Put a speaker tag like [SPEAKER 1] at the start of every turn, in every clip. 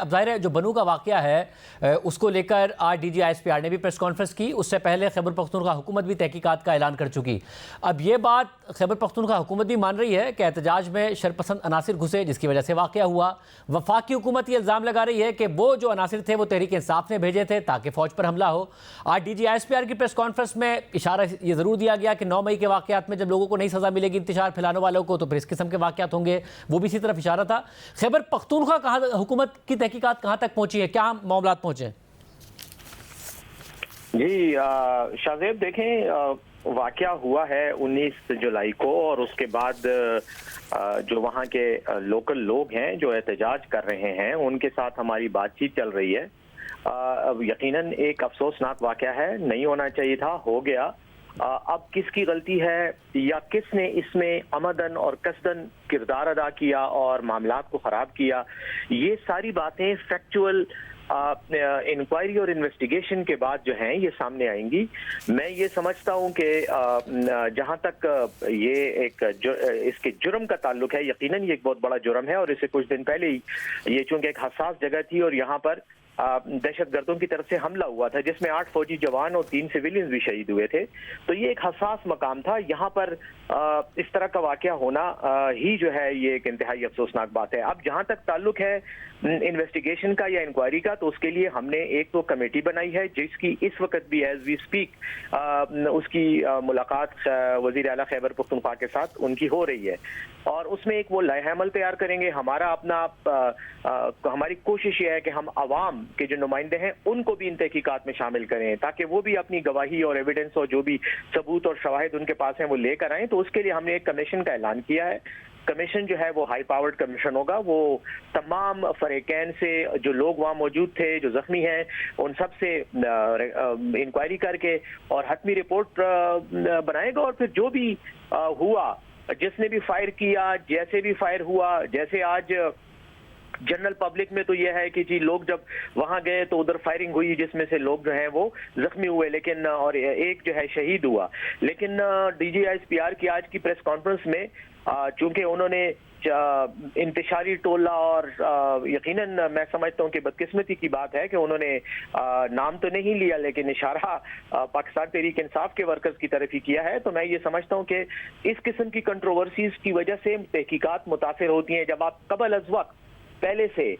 [SPEAKER 1] اب ظاہر ہے جو بنو کا واقعہ ہے اس کو لے کر آج D G I S P R نے بھی پریس کانفرنس کی، اس سے پہلے خیبر پختونخوا حکومت بھی تحقیقات کا اعلان کر چکی۔ اب یہ بات خیبر پختونخوا حکومت بھی مان رہی ہے کہ احتجاج میں شرپسند عناصر گھسے جس کی وجہ سے واقعہ ہوا۔ وفاقی حکومت یہ الزام لگا رہی ہے کہ وہ جو عناصر تھے وہ تحریک انصاف نے بھیجے تھے تاکہ فوج پر حملہ ہو۔ آج D G I S P R کی پریس کانفرنس میں اشارہ یہ ضرور دیا گیا کہ 9 مئی کے واقعات میں جب لوگوں کو نہیں سزا ملے گی انتشار پھیلانے والوں کو تو پھر اس قسم کے واقعات ہوں گے، وہ بھی اسی طرف اشارہ تھا۔ خیبر پختونخوا حکومت کی تحقیقات کہاں تک پہنچی ہے، کیا معاملات پہنچے ہیں؟
[SPEAKER 2] جی شاہ زیب دیکھیں، واقعہ ہوا ہے 19 جولائی کو، اور اس کے بعد جو وہاں کے لوکل لوگ ہیں جو احتجاج کر رہے ہیں ان کے ساتھ ہماری بات چیت چل رہی ہے۔ یقیناً ایک افسوسناک واقعہ ہے، نہیں ہونا چاہیے تھا، ہو گیا۔ اب کس کی غلطی ہے یا کس نے اس میں عمدن اور قصدن کردار ادا کیا اور معاملات کو خراب کیا، یہ ساری باتیں فیکچول انکوائری اور انویسٹیگیشن کے بعد جو ہیں یہ سامنے آئیں گی۔ میں یہ سمجھتا ہوں کہ جہاں تک یہ اس کے جرم کا تعلق ہے، یقیناً یہ ایک بہت بڑا جرم ہے، اور اسے کچھ دن پہلے ہی یہ چونکہ ایک حساس جگہ تھی اور یہاں پر دہشت گردوں کی طرف سے حملہ ہوا تھا جس میں 8 فوجی جوان اور 3 سویلینز بھی شہید ہوئے تھے، تو یہ ایک حساس مقام تھا۔ یہاں پر اس طرح کا واقعہ ہونا ہی جو ہے یہ ایک انتہائی افسوسناک بات ہے۔ اب جہاں تک تعلق ہے انویسٹیگیشن کا یا انکوائری کا، تو اس کے لیے ہم نے ایک تو کمیٹی بنائی ہے جس کی اس وقت بھی ایز وی اسپیک اس کی ملاقات وزیر اعلیٰ خیبر پختونخوا کے ساتھ ان کی ہو رہی ہے، اور اس میں ایک وہ لائحہ عمل تیار کریں گے۔ ہماری کوشش یہ ہے کہ ہم عوام کے جو نمائندے ہیں ان کو بھی ان تحقیقات میں شامل کریں تاکہ وہ بھی اپنی گواہی اور ایویڈنس اور جو بھی ثبوت اور شواہد ان کے پاس ہیں وہ لے کر آئیں۔ تو اس کے لیے ہم نے ایک کمیشن کا اعلان کیا ہے۔ کمیشن جو ہے وہ ہائی پاورڈ کمیشن ہوگا، وہ تمام فریقین سے جو لوگ وہاں موجود تھے جو زخمی ہیں ان سب سے انکوائری کر کے اور حتمی رپورٹ بنائے گا، اور پھر جو بھی ہوا، جس نے بھی فائر کیا، جیسے بھی فائر ہوا، جیسے آج جنرل پبلک میں تو یہ ہے کہ جی لوگ جب وہاں گئے تو ادھر فائرنگ ہوئی جس میں سے لوگ جو ہیں وہ زخمی ہوئے، لیکن اور ایک جو ہے شہید ہوا، لیکن D G I S P R کی آج کی پریس کانفرنس میں چونکہ انہوں نے انتشاری ٹولہ اور یقیناً میں سمجھتا ہوں کہ بدقسمتی کی بات ہے کہ انہوں نے نام تو نہیں لیا لیکن اشارہ پاکستان تحریک انصاف کے ورکرز کی طرف ہی کیا ہے، تو میں یہ سمجھتا ہوں کہ اس قسم کی کنٹروورسیز کی وجہ سے تحقیقات متاثر ہوتی ہیں جب آپ قبل از وقت پہلے سے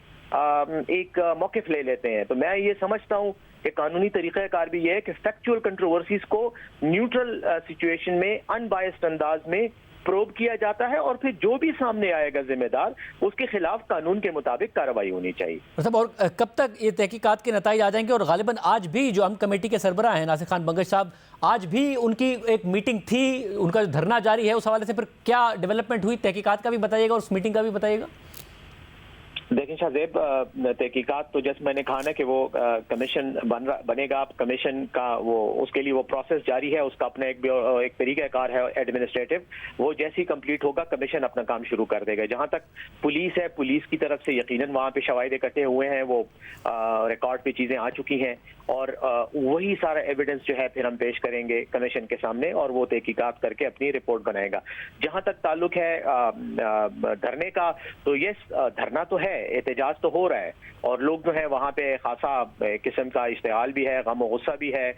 [SPEAKER 2] ایک موقف لے لیتے ہیں۔ تو میں یہ سمجھتا ہوں کہ قانونی طریقہ کار بھی یہ ہے کہ فیکچول کنٹروورسیز کو نیوٹرل سچویشن میں ان بائسڈ انداز میں پروب کیا جاتا ہے، اور پھر جو بھی سامنے آئے گا ذمہ دار اس کے خلاف قانون کے مطابق کارروائی ہونی چاہیے۔
[SPEAKER 1] اور کب تک یہ تحقیقات کے نتائج آ جائیں گے؟ اور غالباً آج بھی جو ہم کمیٹی کے سربراہ ہیں ناصر خان بنگش صاحب، آج بھی ان کی ایک میٹنگ تھی، ان کا دھرنا جاری ہے، اس حوالے سے پھر کیا ڈیولپمنٹ ہوئی تحقیقات کا بھی بتائیے گا اور اس میٹنگ کا بھی بتائیے گا۔
[SPEAKER 2] دیکھیں شاہ زیب، تحقیقات تو جیسے میں نے کہا نا کہ وہ کمیشن بنے گا، کمیشن کا وہ اس کے لیے وہ پروسیس جاری ہے، اس کا اپنا ایک طریقہ کار ہے ایڈمنسٹریٹو، وہ جیسی کمپلیٹ ہوگا کمیشن اپنا کام شروع کر دے گا۔ جہاں تک پولیس ہے، پولیس کی طرف سے یقیناً وہاں پہ شواہد اکٹھے ہوئے ہیں، وہ ریکارڈ پہ چیزیں آ چکی ہیں، اور وہی سارا ایویڈنس جو ہے پھر ہم پیش کریں گے کمیشن کے سامنے، اور وہ تحقیقات کر کے اپنی رپورٹ بنائے گا۔ جہاں تک تعلق ہے دھرنے کا، تو یہ دھرنا تو ہے، احتجاج تو ہو رہا ہے، اور لوگ جو ہیں وہاں پہ خاصا قسم کا اشتعال بھی ہے، غم و غصہ بھی ہے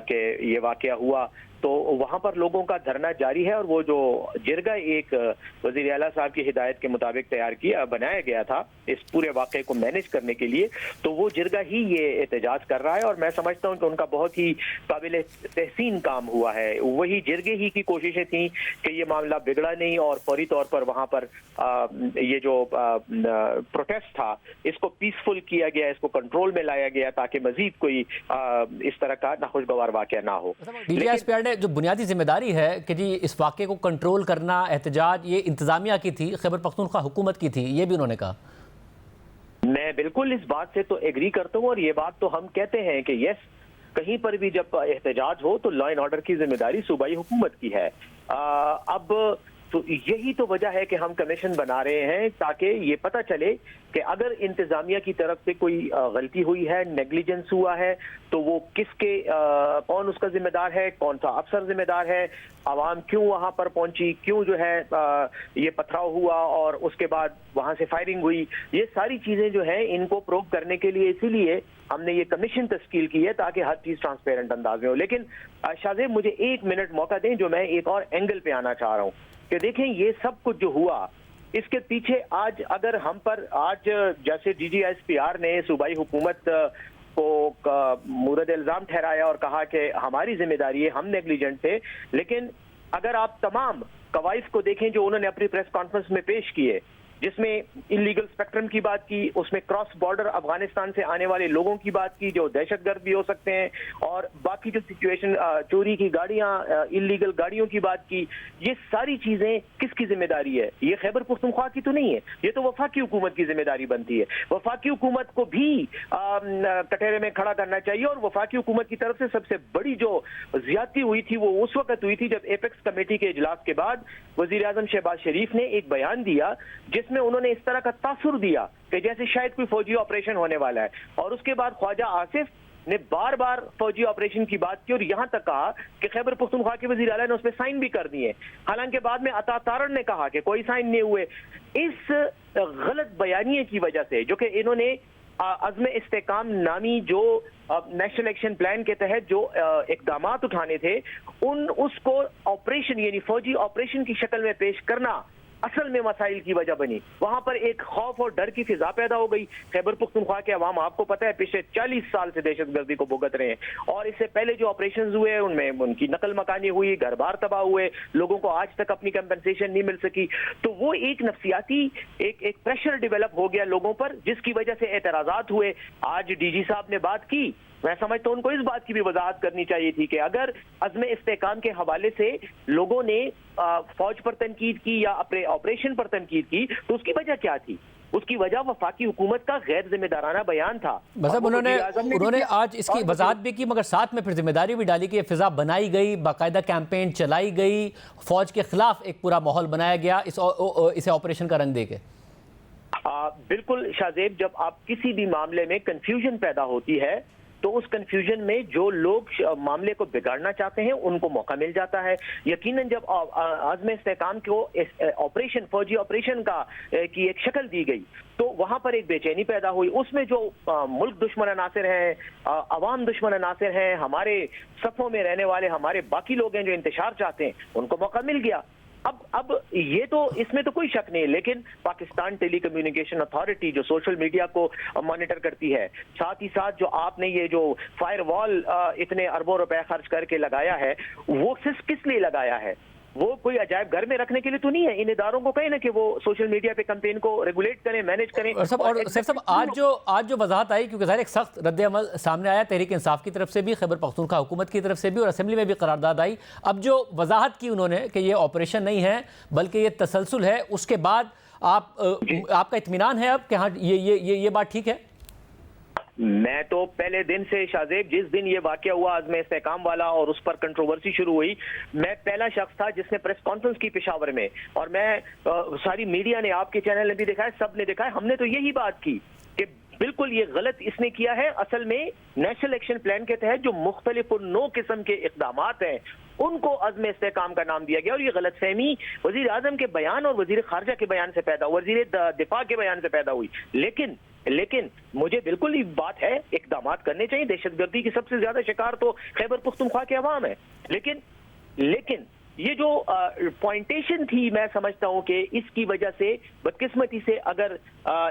[SPEAKER 2] کہ یہ واقعہ ہوا، تو وہاں پر لوگوں کا دھرنا جاری ہے، اور وہ جو جرگہ ایک وزیر اعلیٰ صاحب کی ہدایت کے مطابق بنایا گیا تھا اس پورے واقعے کو مینج کرنے کے لیے، تو وہ جرگہ ہی یہ احتجاج کر رہا ہے، اور میں سمجھتا ہوں کہ ان کا بہت ہی قابل تحسین کام ہوا ہے۔ وہی جرگے ہی کی کوششیں تھیں کہ یہ معاملہ بگڑا نہیں، اور فوری طور پر وہاں پر یہ جو پروٹیسٹ تھا اس کو پیسفل کیا گیا، اس کو کنٹرول میں لایا گیا تاکہ مزید کوئی اس طرح کا ناخوشگوار واقعہ نہ ہو۔
[SPEAKER 1] D G S P R نے جو بنیادی ذمہ داری ہے کہ جی اس واقعے کو کنٹرول کرنا، احتجاج، یہ انتظامیہ کی تھی، خیبر پختونخوا حکومت کی تھی، یہ بھی انہوں نے کہا۔
[SPEAKER 2] میں بالکل اس بات سے تو ایگری کرتا ہوں، اور یہ بات تو ہم کہتے ہیں کہ یس، کہیں پر بھی جب احتجاج ہو تو لا اینڈ آرڈر کی ذمہ داری صوبائی حکومت کی ہے۔ اب تو یہی تو وجہ ہے کہ ہم کمیشن بنا رہے ہیں تاکہ یہ پتہ چلے کہ اگر انتظامیہ کی طرف سے کوئی غلطی ہوئی ہے، نیگلیجنس ہوا ہے، تو وہ کس کے کون اس کا ذمہ دار ہے، کون سا افسر ذمہ دار ہے، عوام کیوں وہاں پر پہنچی، کیوں جو ہے یہ پتھراؤ ہوا اور اس کے بعد وہاں سے فائرنگ ہوئی. یہ ساری چیزیں جو ہیں ان کو پروو کرنے کے لیے اسی لیے ہم نے یہ کمیشن تشکیل کی ہے تاکہ ہر چیز ٹرانسپیرنٹ انداز میں ہو. لیکن شاہ مجھے 1 منٹ موقع دیں جو میں ایک اور اینگل پہ آنا چاہ رہا ہوں کہ دیکھیں یہ سب کچھ جو ہوا اس کے پیچھے آج اگر ہم پر آج جیسے D G S P R نے صوبائی حکومت کو مورد الزام ٹھہرایا اور کہا کہ ہماری ذمہ داری ہے، ہم نیگلیجنٹ تھے، لیکن اگر آپ تمام کوائف کو دیکھیں جو انہوں نے اپنی پریس کانفرنس میں پیش کیے، جس میں انلیگل اسپیکٹرم کی بات کی، اس میں کراس بارڈر افغانستان سے آنے والے لوگوں کی بات کی جو دہشت گرد بھی ہو سکتے ہیں، اور باقی جو سچویشن چوری کی گاڑیاں، انلیگل گاڑیوں کی بات کی، یہ ساری چیزیں کس کی ذمہ داری ہے؟ یہ خیبر پختونخوا کی تو نہیں ہے، یہ تو وفاقی حکومت کی ذمہ داری بنتی ہے. وفاقی حکومت کو بھی کٹہرے میں کھڑا کرنا چاہیے. اور وفاقی حکومت کی طرف سے سب سے بڑی جو زیادتی ہوئی تھی وہ اس وقت ہوئی تھی جب ایپیکس کمیٹی کے اجلاس کے بعد وزیر اعظم شہباز شریف نے ایک بیان دیا جس میں انہوں نے اس طرح کا تاثر دیا کہ جیسے شاید کوئی فوجی آپریشن ہونے والا ہے، اور اس کے بعد خواجہ آصف نے بار بار فوجی آپریشن کی بات کی اور یہاں تک کہا کہ خیبر پختونخوا کے وزیر اعلیٰ نے اس پہ سائن بھی کر دیے. حالانکہ بعد میں عطا تارڑ نے کہا کہ کوئی سائن نہیں ہوئے. اس غلط بیانیے کی وجہ سے جو کہ انہوں نے عزم استحکام نامی جو نیشنل ایکشن پلان کے تحت جو اقدامات اٹھانے تھے اس کو آپریشن یعنی فوجی آپریشن کی شکل میں پیش کرنا اصل میں مسائل کی وجہ بنی. وہاں پر ایک خوف اور ڈر کی فضا پیدا ہو گئی. خیبر پختونخوا کے عوام آپ کو پتہ ہے پچھلے 40 سال سے دہشت گردی کو بھگت رہے ہیں، اور اس سے پہلے جو آپریشنز ہوئے ان میں ان کی نقل مکانی ہوئی، گھر بار تباہ ہوئے، لوگوں کو آج تک اپنی کمپنسیشن نہیں مل سکی. تو وہ ایک نفسیاتی ایک پریشر ڈیولپ ہو گیا لوگوں پر، جس کی وجہ سے اعتراضات ہوئے. آج ڈی جی صاحب نے بات کی، میں سمجھتا ہوں ان کو اس بات کی بھی وضاحت کرنی چاہیے تھی کہ اگر عزم استحکام کے حوالے سے لوگوں نے فوج پر تنقید کی یا اپنے آپریشن پر تنقید کی تو اس کی وجہ کیا تھی؟ اس کی وجہ وفاقی حکومت کا غیر ذمہ دارانہ بیان تھا.
[SPEAKER 1] مطلب انہوں نے آج اس کی وضاحت بھی کی، مگر ساتھ میں پھر ذمہ داری بھی ڈالی کہ یہ فضا بنائی گئی، باقاعدہ کیمپین چلائی گئی، فوج کے خلاف ایک پورا ماحول بنایا گیا اسے آپریشن کا رنگ دے کے.
[SPEAKER 2] بالکل شاہ زیب، جب آپ کسی بھی معاملے میں کنفیوژن پیدا ہوتی ہے تو اس کنفیوژن میں جو لوگ معاملے کو بگاڑنا چاہتے ہیں ان کو موقع مل جاتا ہے. یقیناً جب عزم استحکام کو آپریشن فوجی آپریشن کی ایک شکل دی گئی تو وہاں پر ایک بے چینی پیدا ہوئی. اس میں جو ملک دشمن عناصر ہیں، عوام دشمن عناصر ہیں، ہمارے صفوں میں رہنے والے ہمارے باقی لوگ ہیں جو انتشار چاہتے ہیں، ان کو موقع مل گیا. اب یہ تو اس میں تو کوئی شک نہیں، لیکن پاکستان ٹیلی کمیونیکیشن اتھارٹی جو سوشل میڈیا کو مانیٹر کرتی ہے، ساتھ ہی ساتھ جو آپ نے یہ جو فائر وال اتنے اربوں روپے خرچ کر کے لگایا ہے، وہ صرف کس لیے لگایا ہے؟ وہ کوئی عجائب گھر میں رکھنے کے لیے تو نہیں ہے. ان اداروں کو کہیں نا کہ وہ سوشل میڈیا پہ کمپین کو ریگولیٹ کریں، مینیج کریں.
[SPEAKER 1] اور سیف صاحب آج جو وضاحت آئی، کیونکہ ظاہر ایک سخت رد عمل سامنے آیا تحریک انصاف کی طرف سے بھی، خیبر پختونخوا حکومت کی طرف سے بھی، اور اسمبلی میں بھی قرارداد آئی. اب جو وضاحت کی انہوں نے کہ یہ آپریشن نہیں ہے بلکہ یہ تسلسل ہے، اس کے بعد آپ کا اطمینان ہے اب کہ ہاں یہ بات ٹھیک ہے؟
[SPEAKER 2] میں تو پہلے دن سے شاہ زیب، جس دن یہ واقعہ ہوا عزم استحکام والا اور اس پر کنٹروورسی شروع ہوئی، میں پہلا شخص تھا جس نے پریس کانفرنس کی پشاور میں، اور میں ساری میڈیا نے، آپ کے چینل نے بھی دیکھا ہے، سب نے دیکھا ہے، ہم نے تو یہی بات کی کہ بالکل یہ غلط اس نے کیا ہے. اصل میں نیشنل ایکشن پلان کے تحت جو مختلف نو قسم کے اقدامات ہیں ان کو عزم استحکام کا نام دیا گیا، اور یہ غلط فہمی وزیر اعظم کے بیان اور وزیر خارجہ کے بیان سے پیدا ہوئی، وزیر دفاع کے بیان سے پیدا ہوئی. لیکن مجھے بالکل ہی بات ہے، اقدامات کرنے چاہیے. دہشت گردی کی سب سے زیادہ شکار تو خیبر پختونخوا کے عوام ہے، لیکن یہ جو پوائنٹیشن تھی، میں سمجھتا ہوں کہ اس کی وجہ سے بدقسمتی سے اگر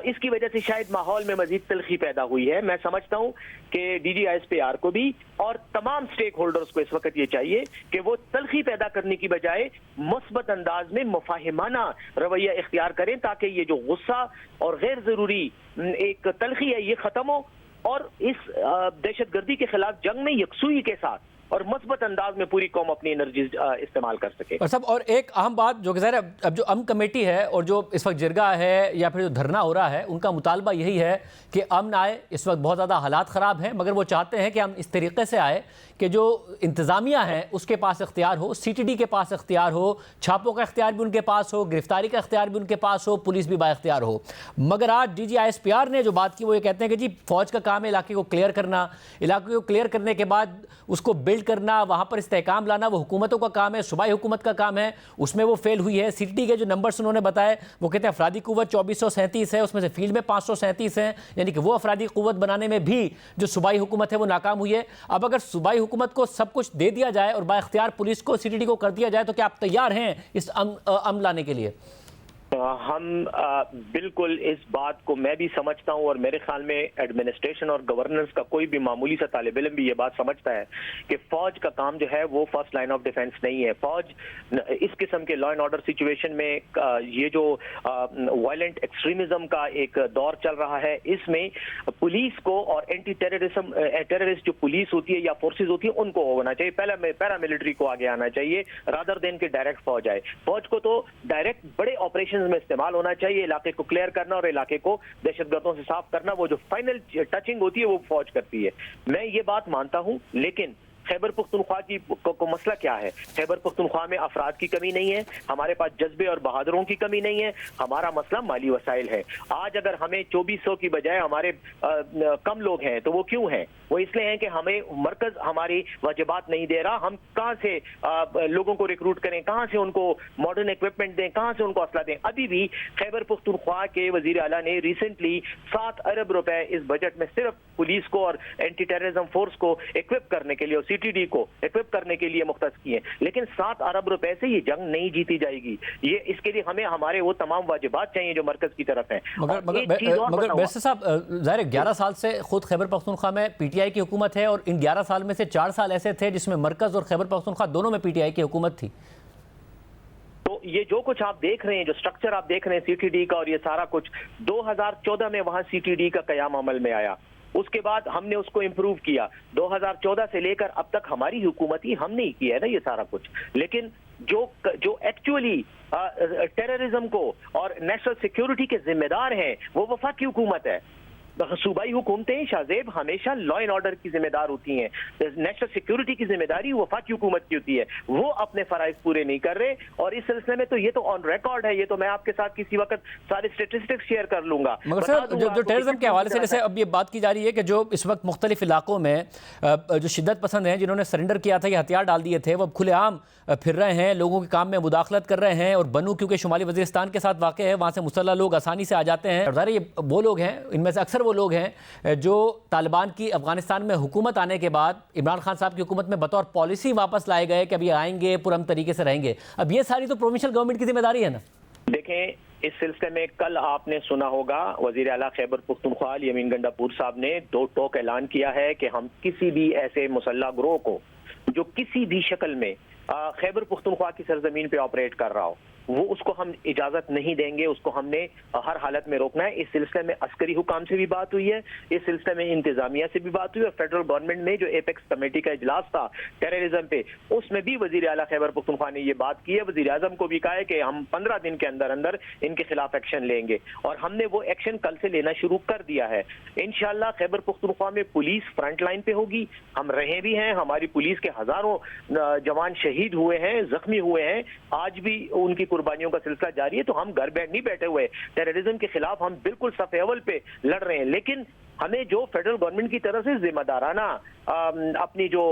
[SPEAKER 2] اس کی وجہ سے شاید ماحول میں مزید تلخی پیدا ہوئی ہے. میں سمجھتا ہوں کہ D G S P R کو بھی اور تمام سٹیک ہولڈرز کو اس وقت یہ چاہیے کہ وہ تلخی پیدا کرنے کی بجائے مثبت انداز میں مفاہمانہ رویہ اختیار کریں تاکہ یہ جو غصہ اور غیر ضروری ایک تلخی ہے یہ ختم ہو، اور اس دہشت گردی کے خلاف جنگ میں یکسوئی کے ساتھ اور مثبت انداز میں پوری قوم اپنی انرجی استعمال کر سکے.
[SPEAKER 1] اور صاحب اور ایک اہم بات جو کہ ظاہر ہے اب جو امن کمیٹی ہے اور جو اس وقت جرگہ ہے یا پھر جو دھرنا ہو رہا ہے ان کا مطالبہ یہی ہے کہ امن آئے. اس وقت بہت زیادہ حالات خراب ہیں مگر وہ چاہتے ہیں کہ ہم اس طریقے سے آئے کہ جو انتظامیہ ہے اس کے پاس اختیار ہو, سی ٹی ڈی کے پاس اختیار ہو, چھاپوں کا اختیار بھی ان کے پاس ہو, گرفتاری کا اختیار بھی ان کے پاس ہو, پولیس بھی با اختیار ہو. مگر آج ڈی جی ISPR نے جو بات کی وہ یہ کہتے ہیں کہ جی فوج کا کام ہے علاقے کو کلیئر کرنا, علاقے کو کلیئر کرنے کے بعد اس کو بلڈ کرنا, وہاں پر استحکام لانا وہ حکومتوں کا کام ہے, صوبائی حکومت کا کام ہے. اس میں وہ فیل ہوئی ہے. سی ٹی ڈی کے جو نمبرز انہوں نے بتائے وہ کہتے ہیں افرادی قوت 2437 ہے, اس میں سے فیلڈ میں 537 ہیں, یعنی کہ وہ افرادی قوت بنانے میں بھی جو صوبائی حکومت ہے وہ ناکام ہوئی ہے. اب اگر صوبائی حکومت کو سب کچھ دے دیا جائے اور با اختیار پولیس کو, سی ٹی ڈی کو کر دیا جائے تو کیا آپ تیار ہیں اس امن لانے کے لیے؟
[SPEAKER 2] ہم بالکل اس بات کو میں بھی سمجھتا ہوں اور میرے خیال میں ایڈمنسٹریشن اور گورننس کا کوئی بھی معمولی سا طالب علم بھی یہ بات سمجھتا ہے کہ فوج کا کام جو ہے وہ فرسٹ لائن آف ڈیفنس نہیں ہے. فوج اس قسم کے لا اینڈ آرڈر سچویشن میں یہ جو وائلنٹ ایکسٹریمزم کا ایک دور چل رہا ہے اس میں پولیس کو اور اینٹی ٹیررسٹ جو پولیس ہوتی ہے یا فورسز ہوتی ہیں ان کو ہونا چاہیے. پہلا پیراملٹری کو آگے آنا چاہیے رادر دین کہ ڈائریکٹ فوج آئے. فوج کو تو ڈائریکٹ بڑے آپریشن میں استعمال ہونا چاہیے, علاقے کو کلیئر کرنا اور علاقے کو دہشت گردوں سے صاف کرنا, وہ جو فائنل ٹچنگ ہوتی ہے وہ فوج کرتی ہے. میں یہ بات مانتا ہوں لیکن خیبر پختونخوا کو مسئلہ کیا ہے؟ خیبر پختونخوا میں افراد کی کمی نہیں ہے, ہمارے پاس جذبے اور بہادروں کی کمی نہیں ہے, ہمارا مسئلہ مالی وسائل ہے. آج اگر ہمیں 2400 کی بجائے ہمارے کم لوگ ہیں تو وہ کیوں ہیں؟ وہ اس لیے ہیں کہ ہمیں مرکز ہماری واجبات نہیں دے رہا. ہم کہاں سے لوگوں کو ریکروٹ کریں, کہاں سے ان کو ماڈرن ایکوپمنٹ دیں, کہاں سے ان کو اسلحہ دیں؟ ابھی بھی خیبر پختونخوا کے وزیر اعلیٰ نے ریسنٹلی 7 ارب روپے اس بجٹ میں صرف پولیس کو اور اینٹی ٹیررزم فورس کو ایکوپ کرنے کے لیے اور سی ٹی ڈی کو ایکوپ کرنے کے لیے مختص کیے. لیکن 7 ارب روپے سے یہ جنگ نہیں جیتی جائے گی. یہ اس کے لیے ہمیں ہمارے وہ تمام واجبات چاہیے جو مرکز کی طرف ہیں.
[SPEAKER 1] مگر بیسر صاحب ظاہر 11 سال سے خود خیبر پختونخوا میں پی ٹی آئی کی حکومت ہے اور ان 11 سال میں سے 4 سال ایسے تھے جس میں مرکز اور خیبر پختونخوا دونوں میں پی ٹی آئی کی حکومت تھی.
[SPEAKER 2] تو یہ جو کچھ آپ دیکھ رہے ہیں, جو سٹرکچر آپ دیکھ رہے ہیں سی ٹی ڈی کا اور یہ سارا کچھ 2014 میں وہاں سی ٹی ڈی کا قیام عمل میں آیا. اس کے بعد ہم نے اس کو امپروو کیا. 2014 سے لے کر اب تک ہماری حکومت ہی ہم نے کیا ہے نا یہ سارا کچھ. لیکن جو ایکچولی ٹیررزم کو اور نیشنل سیکیورٹی کے ذمہ دار ہیں وہ وفاقی حکومت ہے. صوبائی حکومتیں شاہزیب ہمیشہ لا اینڈ آرڈر کی ذمہ دار ہوتی ہیں. نیشنل سیکیورٹی کی ذمہ داری وفاقی حکومت کی ہوتی ہے. وہ اپنے فرائض پورے نہیں کر رہے اور اس سلسلے میں تو یہ تو آن ریکارڈ ہے. یہ تو میں آپ کے ساتھ کسی وقت سارے اسٹیٹسٹکس شیئر کر لوں گا.
[SPEAKER 1] مگر سر جو ٹیررزم کے حوالے سے جیسے اب یہ بات کی جا رہی ہے کہ جو اس وقت مختلف علاقوں میں جو شدت پسند ہیں جنہوں نے سرنڈر کیا تھا, یہ ہتھیار ڈال دیے تھے, وہ اب کھلے عام پھر رہے ہیں, لوگوں کے کام میں مداخلت کر رہے ہیں. اور بنو کیونکہ شمالی وزیرستان کے ساتھ واقع ہے, وہاں سے مسلح لوگ آسانی سے آ جاتے ہیں. اور ظاہر یہ وہ لوگ ہیں, ان میں سے اکثر وہ لوگ ہیں جو طالبان کی افغانستان میں حکومت آنے کے بعد عمران خان صاحب کی حکومت میں بطور پالیسی واپس لائے گئے کہ اب یہ آئیں گے, پرامن طریقے سے رہیں گے. اب یہ ساری تو پروونشل گورنمنٹ کی ذمہ داری ہے نا.
[SPEAKER 2] دیکھیں اس سلسلے میں کل آپ نے سنا ہوگا وزیر اعلیٰ خیبر پختونخوا یمین گنڈاپور صاحب نے 2 ٹوک اعلان کیا ہے کہ ہم کسی بھی ایسے مسلح گروہ کو جو کسی بھی شکل میں خیبر پختونخوا کی سرزمین پہ آپریٹ کر رہا ہو وہ اس کو ہم اجازت نہیں دیں گے. اس کو ہم نے ہر حالت میں روکنا ہے. اس سلسلے میں عسکری حکام سے بھی بات ہوئی ہے, اس سلسلے میں انتظامیہ سے بھی بات ہوئی ہے. فیڈرل گورنمنٹ میں جو ایپیکس کمیٹی کا اجلاس تھا ٹیررزم پہ اس میں بھی وزیر اعلیٰ خیبر پختونخوا نے یہ بات کی ہے. وزیر اعظم کو بھی کہا ہے کہ ہم 15 دن کے اندر اندر ان کے خلاف ایکشن لیں گے اور ہم نے وہ ایکشن کل سے لینا شروع کر دیا ہے. انشاءاللہ خیبر پختونخوا میں پولیس فرنٹ لائن پہ ہوگی. ہم رہے بھی ہیں, ہماری پولیس کے ہزاروں جوان شہید ہوئے ہیں, زخمی ہوئے ہیں, آج بھی ان کی قربانیوں کا سلسلہ جاری ہے. تو ہم گھر نہیں بیٹھے ہوئے, ٹیررزم کے خلاف ہم بالکل صف اول پہ لڑ رہے ہیں. لیکن ہمیں جو فیڈرل گورنمنٹ کی طرف سے ذمہ دارانہ اپنی جو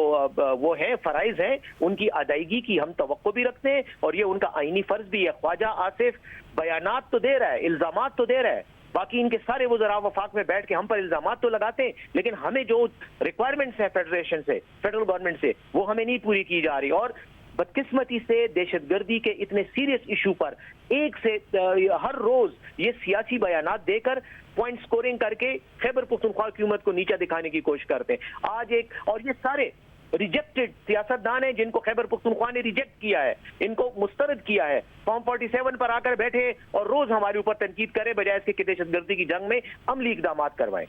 [SPEAKER 2] وہ ہیں فرائض ہیں ان کی ادائیگی کی ہم توقع بھی رکھتے ہیں اور یہ ان کا آئینی فرض بھی ہے. خواجہ آصف بیانات تو دے رہا ہے, الزامات تو دے رہا ہے, باقی ان کے سارے وزراء وفاق میں بیٹھ کے ہم پر الزامات تو لگاتے ہیں لیکن ہمیں جو ریکوائرمنٹس ہیں فیڈریشن سے, فیڈرل گورنمنٹ سے, وہ ہمیں نہیں پوری کی جا رہی. اور بدقسمتی سے دہشت گردی کے اتنے سیریس ایشو پر ایک سے ہر روز یہ سیاسی بیانات دے کر پوائنٹ سکورنگ کر کے خیبر پختونخوا کی حکومت کو نیچا دکھانے کی کوشش کرتے ہیں. آج ایک اور یہ سارے ریجیکٹڈ سیاستدان ہیں جن کو خیبر پختونخوا نے ریجیکٹ کیا ہے, ان کو مسترد کیا ہے, فارم 47 پر آ کر بیٹھے اور روز ہمارے اوپر تنقید کرے بجائے اس کے کہ دہشت گردی کی جنگ میں عملی اقدامات کروائیں.